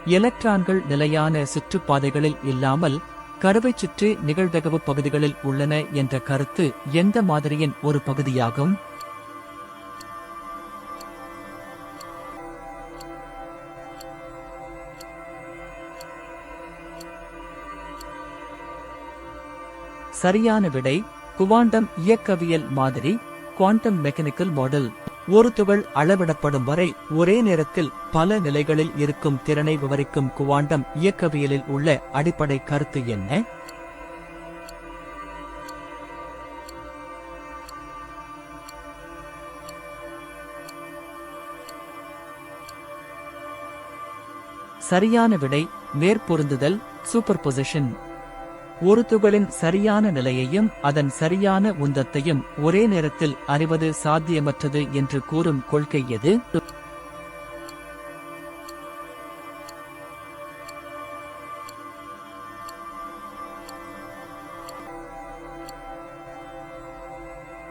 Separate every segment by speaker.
Speaker 1: எலக்ட்ரான்கள் நிலையான சுற்றுப்பாதைகளில் இல்லாமல் கருவைச் சுற்றி நிகழ்தகவு பகுதிகளில் உள்ளன என்ற கருத்து எந்த மாதிரியின் ஒரு பகுதியாகும்? சரியான விடை குவாண்டம் இயக்கவியல் மாதிரி, குவாண்டம் மெக்கானிக்கல் மாடல். ஒரு துகள் அளவிடப்படும் வரை ஒரே நேரத்தில் பல நிலைகளில் இருக்கும் திறனை விவரிக்கும் குவாண்டம் இயக்கவியலில் உள்ள அடிப்படை கருத்து என்ன? சரியான விடை மேற்பொருந்துதல், சூப்பர்பொசிஷன். ஒரு துகளின் சரியான நிலையையும் அதன் சரியான உந்தத்தையும் ஒரே நேரத்தில் அறிவது சாத்தியமற்றது என்று கூறும் கொள்கை எது?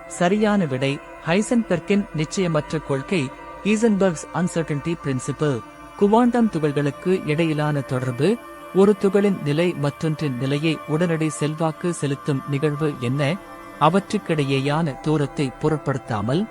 Speaker 1: சரியான விடை ஹைசன்பெர்க்கின் நிச்சயமற்ற கொள்கை, ஹீசன்பெர்க்ஸ் அன்சர்டனிட்டி பிரின்சிபிள். குவாண்டம் துகள்களுக்கு இடையிலான தொடர்பு, ஒரு துகளின் நிலை மற்றொன்றின் நிலையை உடனடி செல்வாக்கு செலுத்தும் நிகழ்வு என்ன? அவற்றுக்கிடையேயான தூரத்தை பொருட்படுத்தாமல்.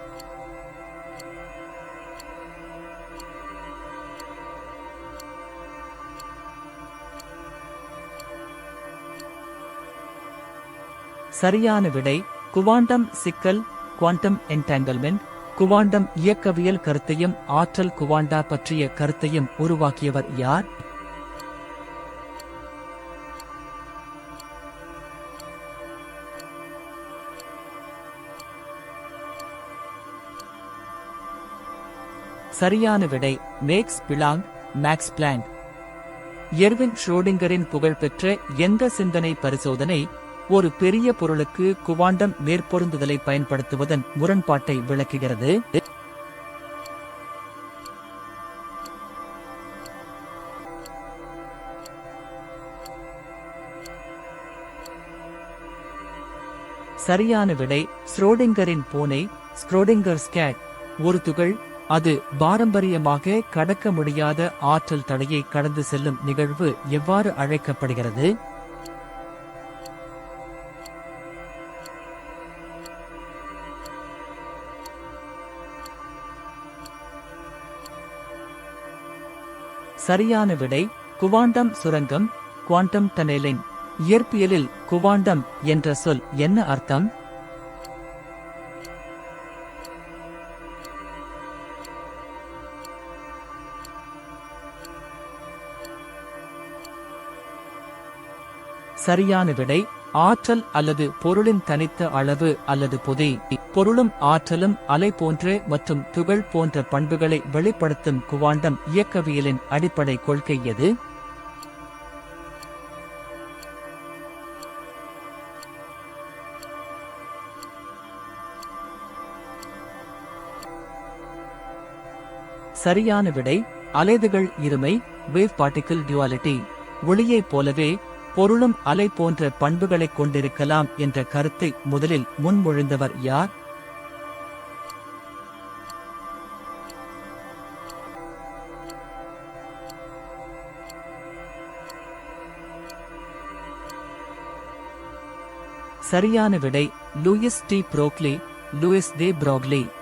Speaker 1: சரியான விடை குவாண்டம் சிக்கல், குவாண்டம் என்டாங்கிள்மெண்ட். குவாண்டம் இயக்கவியல் கருத்தையும் ஆற்றல் குவாண்டா பற்றிய கருத்தையும் உருவாக்கியவர் யார்? சரியான விடை Max Planck, Max Planck. Erwin ஷ்ரோடிங்கரின் புகழ்பெற்ற எந்த சிந்தனை பரிசோதனை ஒரு பெரிய பொருளுக்கு குவாண்டம் மேற்பொருந்துதலை பயன்படுத்துவதன் முரண்பாட்டை விளக்குகிறது? சரியான விடை ஷ்ரோடிங்கரின் பூனை, ஸ்க்ரோடிங்கர்ஸ் கேட். ஒரு துகள் அது பாரம்பரியமாக கடக்க முடியாத ஆற்றல் தடையை கடந்து செல்லும் நிகழ்வு எவ்வாறு அழைக்கப்படுகிறது? சரியான விடை குவாண்டம் சுரங்கம், குவாண்டம் டனெலிங். இயற்பியலில் குவாண்டம் என்ற சொல் என்ன அர்த்தம்? சரியான விடை ஆற்றல் அல்லது பொருளின் தனித்த அளவு அல்லது பொதி. பொருளும் ஆற்றலும் அலை போன்ற மற்றும் துகள் போன்ற பண்புகளை வெளிப்படுத்தும் குவாண்டம் இயக்கவியலின் அடிப்படை கொள்கை எது? சரியான விடை அலைதுகள் இருமை, வேவ் பார்ட்டிகிள் டியூவாலிட்டி. ஒளியைப் போலவே பொருளும் அலை போன்ற பண்புகளைக் கொண்டிருக்கலாம் என்ற கருத்தை முதலில் முன்மொழிந்தவர் யார்? சரியான விடை லூயிஸ் டி புரோக்லி, லூயிஸ் தே புரோக்லி.